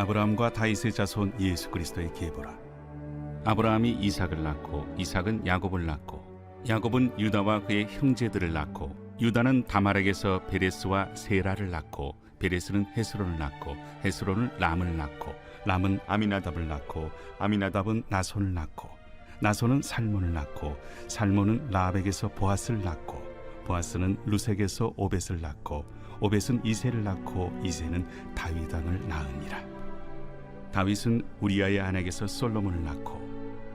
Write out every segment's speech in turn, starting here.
아브라함과 다윗의 자손 예수 그리스도의 계보라. 아브라함이 이삭을 낳고 이삭은 야곱을 낳고 야곱은 유다와 그의 형제들을 낳고 유다는 다말에게서 베레스와 세라를 낳고 베레스는 헤스론을 낳고 헤스론은 람을 낳고 람은 아미나답을 낳고 아미나답은 나손을 낳고 나손은 살몬을 낳고 살몬은 라합에게서 보앗을 낳고 보앗은 루색에서 오벳을 낳고 오벳은 이새를 낳고 이새는 다윗 왕을 낳으니라. 다윗은 우리아의 아내에게서 솔로몬을 낳고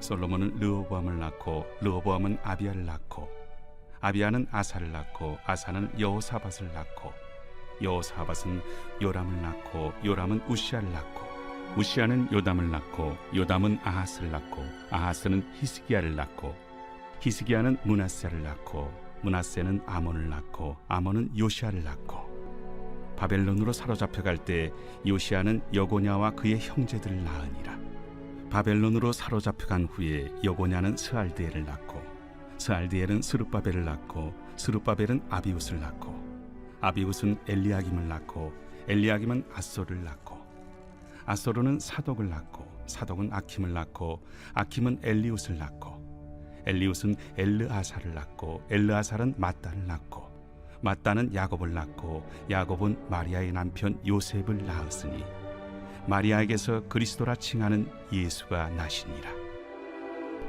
솔로몬은 르호보암을 낳고 르호보암은 아비야를 낳고 아비야는 아사를 낳고 아사는 여호사밧을 낳고 여호사밧은 요람을 낳고 요람은 우시아를 낳고 우시아는 요담을 낳고 요담은 아하스를 낳고 아하스는 히스기야를 낳고 히스기야는 므낫세를 낳고 므낫세는 아몬을 낳고 아몬은 요시아를 낳고 바벨론으로 사로잡혀 갈 때 요시아는 여고냐와 그의 형제들을 낳으니라. 바벨론으로 사로잡혀 간 후에 여고냐는 스알드엘을 낳고 스알드엘은 스룹바벨을 낳고 스룹바벨은 아비웃을 낳고 아비웃은 엘리야김을 낳고 엘리야김은 아소를 낳고 아소르는 사독을 낳고 사독은 아킴을 낳고 아킴은 엘리웃을 낳고 엘리웃은 엘르아사를 낳고 엘르아살은 mat단을 낳고 mat단은 야곱을 낳고 야곱은 마리아의 남편 요셉을 낳았으니 마리아에게서 그리스도라 칭하는 예수가 나시니라.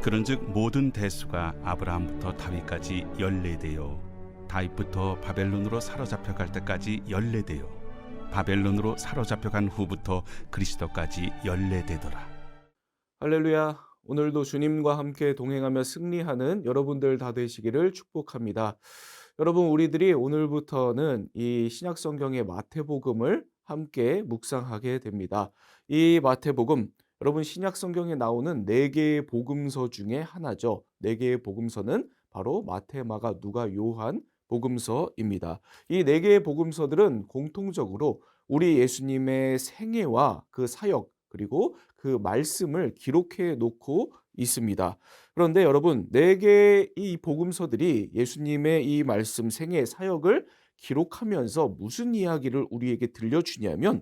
그런즉 모든 대수가 아브라함부터 다윗까지 14대요 다윗부터 바벨론으로 사로잡혀 갈 때까지 14대요 바벨론으로 사로잡혀 간 후부터 그리스도까지 14대더라. 할렐루야. 오늘도 주님과 함께 동행하며 승리하는 여러분들 다 되시기를 축복합니다. 여러분, 우리들이 오늘부터는 이 신약 성경의 마태복음을 함께 묵상하게 됩니다. 이 마태복음, 여러분 신약 성경에 나오는 4개의 복음서 중에 하나죠. 4개의 복음서는 바로 마태, 마가, 누가, 요한 복음서입니다. 이 4개의 복음서들은 공통적으로 우리 예수님의 생애와 그 사역 그리고 그 말씀을 기록해 놓고 있습니다. 그런데 여러분, 4개의 이 복음서들이 예수님의 이 말씀, 생애, 사역을 기록하면서 무슨 이야기를 우리에게 들려주냐면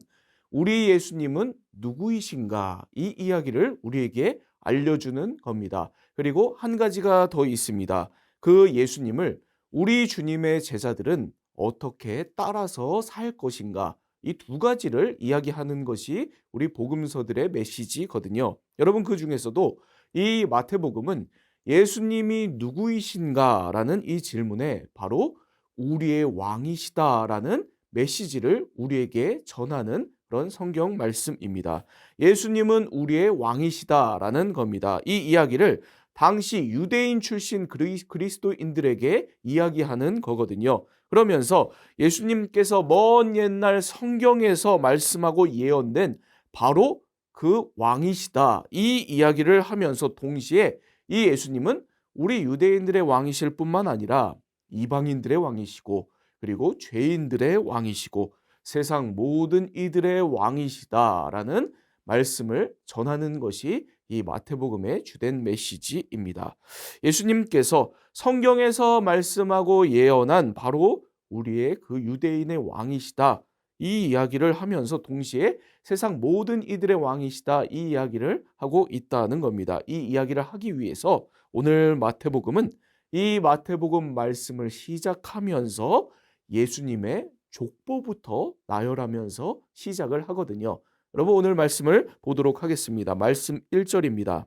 우리 예수님은 누구이신가, 이 이야기를 우리에게 알려주는 겁니다. 그리고 한 가지가 더 있습니다. 그 예수님을 우리 주님의 제자들은 어떻게 따라서 살 것인가, 이 2가지를 이야기하는 것이 우리 복음서들의 메시지거든요. 여러분, 그 중에서도 이 마태복음은 예수님이 누구이신가라는 이 질문에 바로 우리의 왕이시다라는 메시지를 우리에게 전하는 그런 성경 말씀입니다. 예수님은 우리의 왕이시다라는 겁니다. 이 이야기를 당시 유대인 출신 그리스도인들에게 이야기하는 거거든요. 그러면서 예수님께서 먼 옛날 성경에서 말씀하고 예언된 바로 그 왕이시다, 이 이야기를 하면서 동시에 이 예수님은 우리 유대인들의 왕이실 뿐만 아니라 이방인들의 왕이시고 그리고 죄인들의 왕이시고 세상 모든 이들의 왕이시다라는 말씀을 전하는 것이 이 마태복음의 주된 메시지입니다. 예수님께서 성경에서 말씀하고 예언한 바로 우리의 그 유대인의 왕이시다, 이 이야기를 하면서 동시에 세상 모든 이들의 왕이시다, 이 이야기를 하고 있다는 겁니다. 이 이야기를 하기 위해서 오늘 마태복음은 이 마태복음 말씀을 시작하면서 예수님의 족보부터 나열하면서 시작을 하거든요. 여러분, 오늘 말씀을 보도록 하겠습니다. 말씀 1절입니다.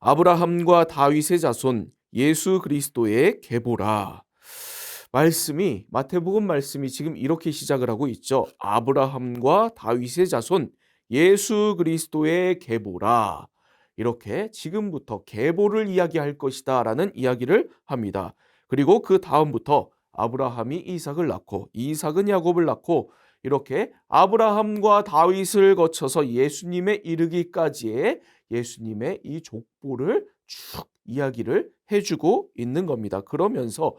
아브라함과 다윗의 자손 예수 그리스도의 계보라. 말씀이, 마태복음 말씀이 지금 이렇게 시작을 하고 있죠. 아브라함과 다윗의 자손 예수 그리스도의 계보라. 이렇게 지금부터 계보를 이야기할 것이다 라는 이야기를 합니다. 그리고 그 다음부터 아브라함이 이삭을 낳고 이삭은 야곱을 낳고 이렇게 아브라함과 다윗을 거쳐서 예수님에 이르기까지의 예수님의 이 족보를 쭉 이야기를 해주고 있는 겁니다. 그러면서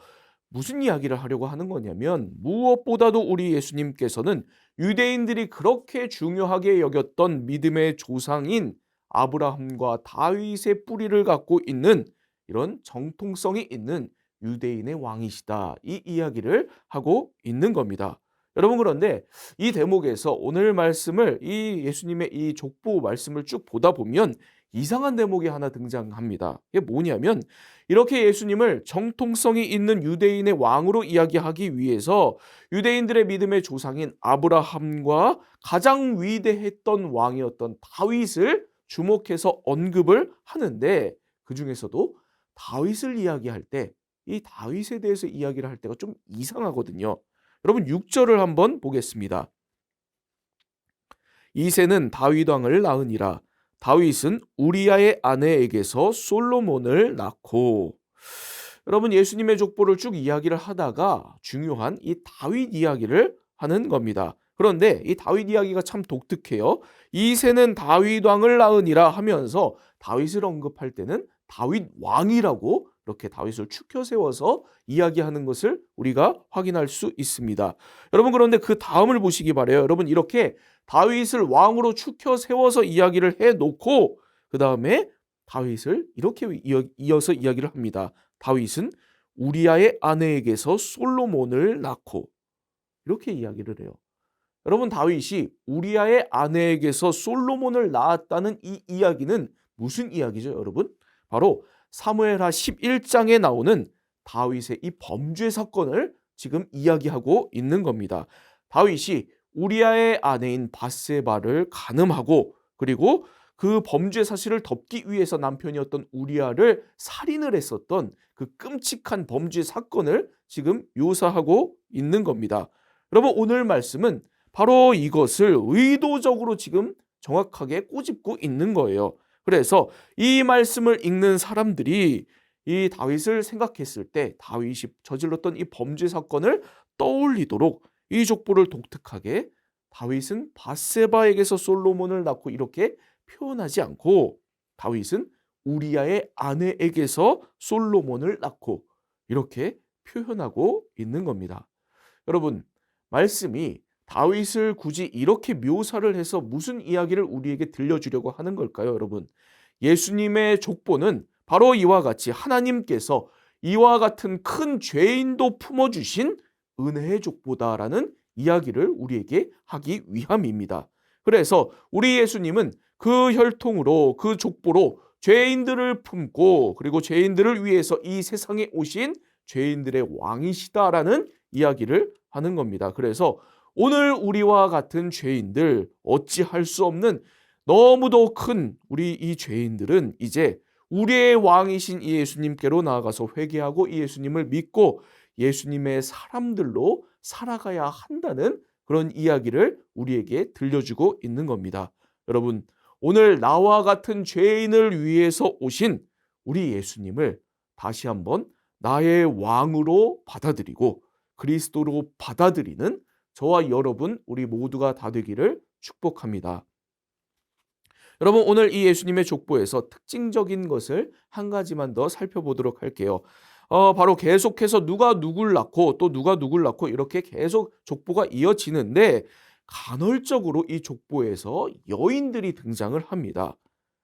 무슨 이야기를 하려고 하는 거냐면 무엇보다도 우리 예수님께서는 유대인들이 그렇게 중요하게 여겼던 믿음의 조상인 아브라함과 다윗의 뿌리를 갖고 있는 이런 정통성이 있는 유대인의 왕이시다, 이 이야기를 하고 있는 겁니다. 여러분 그런데 이 대목에서 오늘 말씀을 이 예수님의 이 족보 말씀을 쭉 보다 보면 이상한 대목이 하나 등장합니다. 이게 뭐냐면 이렇게 예수님을 정통성이 있는 유대인의 왕으로 이야기하기 위해서 유대인들의 믿음의 조상인 아브라함과 가장 위대했던 왕이었던 다윗을 주목해서 언급을 하는데 그중에서도 다윗을 이야기할 때 이 다윗에 대해서 이야기를 할 때가 좀 이상하거든요. 여러분 6절을 한번 보겠습니다. 이새는 다윗 왕을 낳으니라. 다윗은 우리아의 아내에게서 솔로몬을 낳고. 여러분 예수님의 족보를 쭉 이야기를 하다가 중요한 이 다윗 이야기를 하는 겁니다. 그런데 이 다윗 이야기가 참 독특해요. 이새는 다윗 왕을 낳으니라 하면서 다윗을 언급할 때는 다윗 왕이라고 이렇게 다윗을 추켜 세워서 이야기하는 것을 우리가 확인할 수 있습니다. 여러분 그런데 그 다음을 보시기 바라요. 여러분 이렇게 다윗을 왕으로 추켜 세워서 이야기를 해놓고 그 다음에 다윗을 이렇게 이어서 이야기를 합니다. 다윗은 우리아의 아내에게서 솔로몬을 낳고 이렇게 이야기를 해요. 여러분 다윗이 우리아의 아내에게서 솔로몬을 낳았다는 이 이야기는 무슨 이야기죠, 여러분? 바로 사무엘하 11장에 나오는 다윗의 이 범죄 사건을 지금 이야기하고 있는 겁니다. 다윗이 우리아의 아내인 밧세바를 간음하고 그리고 그 범죄 사실을 덮기 위해서 남편이었던 우리아를 살인을 했었던 그 끔찍한 범죄 사건을 지금 묘사하고 있는 겁니다. 여러분 오늘 말씀은 바로 이것을 의도적으로 지금 정확하게 꼬집고 있는 거예요. 그래서 이 말씀을 읽는 사람들이 이 다윗을 생각했을 때 다윗이 저질렀던 이 범죄 사건을 떠올리도록 이 족보를 독특하게 다윗은 밧세바에게서 솔로몬을 낳고 이렇게 표현하지 않고 다윗은 우리아의 아내에게서 솔로몬을 낳고 이렇게 표현하고 있는 겁니다. 여러분 말씀이 다윗을 굳이 이렇게 묘사를 해서 무슨 이야기를 우리에게 들려주려고 하는 걸까요, 여러분? 예수님의 족보는 바로 이와 같이 하나님께서 이와 같은 큰 죄인도 품어주신 은혜의 족보다라는 이야기를 우리에게 하기 위함입니다. 그래서 우리 예수님은 그 혈통으로 그 족보로 죄인들을 품고 그리고 죄인들을 위해서 이 세상에 오신 죄인들의 왕이시다라는 이야기를 하는 겁니다. 그래서 오늘 우리와 같은 죄인들 어찌할 수 없는 너무도 큰 우리 이 죄인들은 이제 우리의 왕이신 이 예수님께로 나아가서 회개하고 이 예수님을 믿고 예수님의 사람들로 살아가야 한다는 그런 이야기를 우리에게 들려주고 있는 겁니다. 여러분 오늘 나와 같은 죄인을 위해서 오신 우리 예수님을 다시 한번 나의 왕으로 받아들이고 그리스도로 받아들이는 저와 여러분 우리 모두가 다 되기를 축복합니다. 여러분 오늘 이 예수님의 족보에서 특징적인 것을 한 가지만 더 살펴보도록 할게요. 바로 계속해서 누가 누굴 낳고 또 누가 누굴 낳고 이렇게 계속 족보가 이어지는데 간헐적으로 이 족보에서 여인들이 등장을 합니다.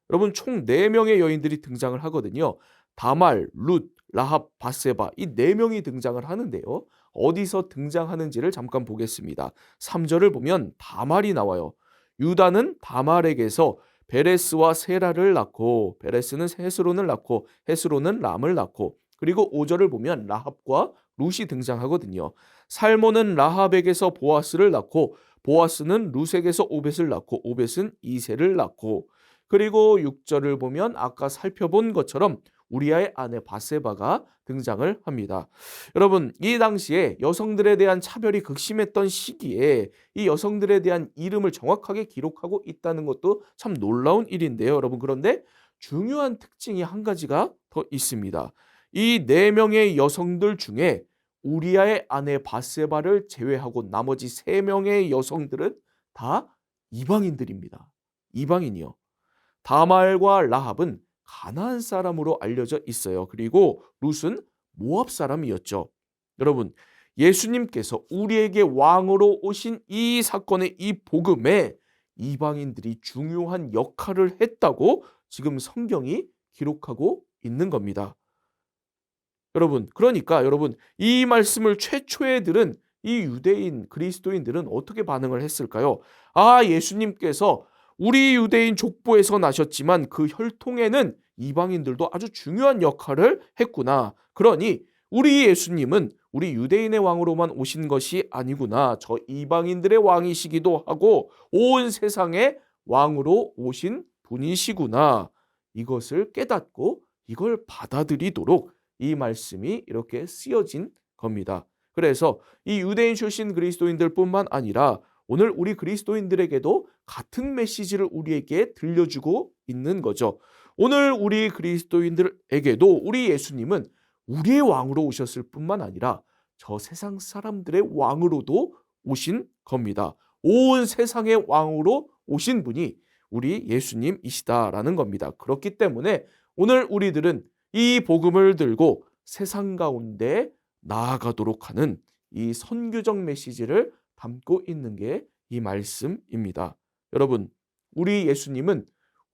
여러분 총 4명의 여인들이 등장을 하거든요. 다말, 룻, 라합, 밧세바 이 4명이 등장을 하는데요. 어디서 등장하는지를 잠깐 보겠습니다. 3절을 보면 다말이 나와요. 유다는 다말에게서 베레스와 세라를 낳고 베레스는 헤스론을 낳고 헤스론은 람을 낳고 그리고 5절을 보면 라합과 룻이 등장하거든요. 살몬은 라합에게서 보아스를 낳고 보아스는 룻에게서 오벳을 낳고 오벳은 이새를 낳고 그리고 6절을 보면 아까 살펴본 것처럼 우리아의 아내 밧세바가 등장을 합니다. 여러분 이 당시에 여성들에 대한 차별이 극심했던 시기에 이 여성들에 대한 이름을 정확하게 기록하고 있다는 것도 참 놀라운 일인데요. 여러분 그런데 중요한 특징이 한 가지가 더 있습니다. 이 4명의 여성들 중에 우리아의 아내 밧세바를 제외하고 나머지 3명의 여성들은 다 이방인들입니다. 이방인이요. 다말과 라합은 가나안 사람으로 알려져 있어요. 그리고 룻은 모압 사람이었죠. 여러분 예수님께서 우리에게 왕으로 오신 이 사건의 이 복음에 이방인들이 중요한 역할을 했다고 지금 성경이 기록하고 있는 겁니다. 여러분 그러니까 여러분 이 말씀을 최초에 들은 이 유대인 그리스도인들은 어떻게 반응을 했을까요? 예수님께서 우리 유대인 족보에서 나셨지만 그 혈통에는 이방인들도 아주 중요한 역할을 했구나. 그러니 우리 예수님은 우리 유대인의 왕으로만 오신 것이 아니구나. 저 이방인들의 왕이시기도 하고 온 세상의 왕으로 오신 분이시구나. 이것을 깨닫고 이걸 받아들이도록 이 말씀이 이렇게 쓰여진 겁니다. 그래서 이 유대인 출신 그리스도인들뿐만 아니라 오늘 우리 그리스도인들에게도 같은 메시지를 우리에게 들려주고 있는 거죠. 오늘 우리 그리스도인들에게도 우리 예수님은 우리의 왕으로 오셨을 뿐만 아니라 저 세상 사람들의 왕으로도 오신 겁니다. 온 세상의 왕으로 오신 분이 우리 예수님이시다라는 겁니다. 그렇기 때문에 오늘 우리들은 이 복음을 들고 세상 가운데 나아가도록 하는 이 선교적 메시지를 담고 있는 게 이 말씀입니다. 여러분, 우리 예수님은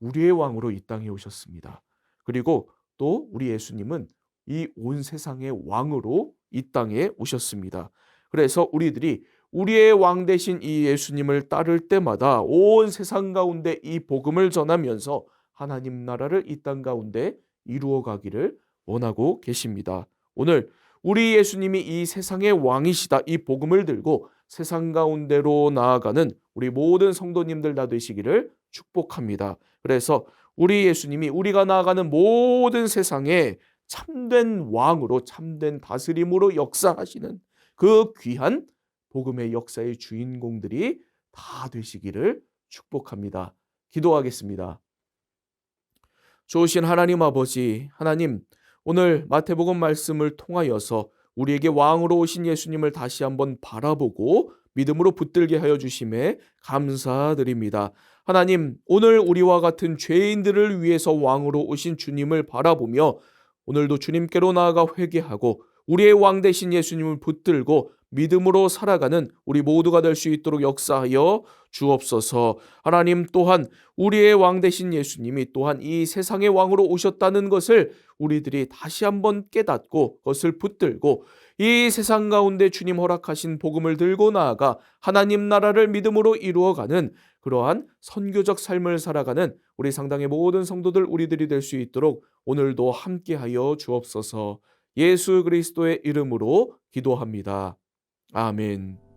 우리의 왕으로 이 땅에 오셨습니다. 그리고 또 우리 예수님은 이 온 세상의 왕으로 이 땅에 오셨습니다. 그래서 우리들이 우리의 왕 되신 이 예수님을 따를 때마다 온 세상 가운데 이 복음을 전하면서 하나님 나라를 이 땅 가운데 이루어 가기를 원하고 계십니다. 오늘 우리 예수님이 이 세상의 왕이시다 이 복음을 들고 세상 가운데로 나아가는 우리 모든 성도님들 다 되시기를 축복합니다. 그래서 우리 예수님이 우리가 나아가는 모든 세상에 참된 왕으로 참된 다스림으로 역사하시는 그 귀한 복음의 역사의 주인공들이 다 되시기를 축복합니다. 기도하겠습니다. 좋으신 하나님 아버지, 하나님 오늘 마태복음 말씀을 통하여서 우리에게 왕으로 오신 예수님을 다시 한번 바라보고 믿음으로 붙들게 하여 주심에 감사드립니다. 하나님, 오늘 우리와 같은 죄인들을 위해서 왕으로 오신 주님을 바라보며 오늘도 주님께로 나아가 회개하고 우리의 왕 되신 예수님을 붙들고 믿음으로 살아가는 우리 모두가 될 수 있도록 역사하여 주옵소서. 하나님 또한 우리의 왕 되신 예수님이 또한 이 세상의 왕으로 오셨다는 것을 우리들이 다시 한번 깨닫고 그것을 붙들고 이 세상 가운데 주님 허락하신 복음을 들고 나아가 하나님 나라를 믿음으로 이루어가는 그러한 선교적 삶을 살아가는 우리 상당의 모든 성도들 우리들이 될 수 있도록 오늘도 함께하여 주옵소서. 예수 그리스도의 이름으로 기도합니다. 아멘.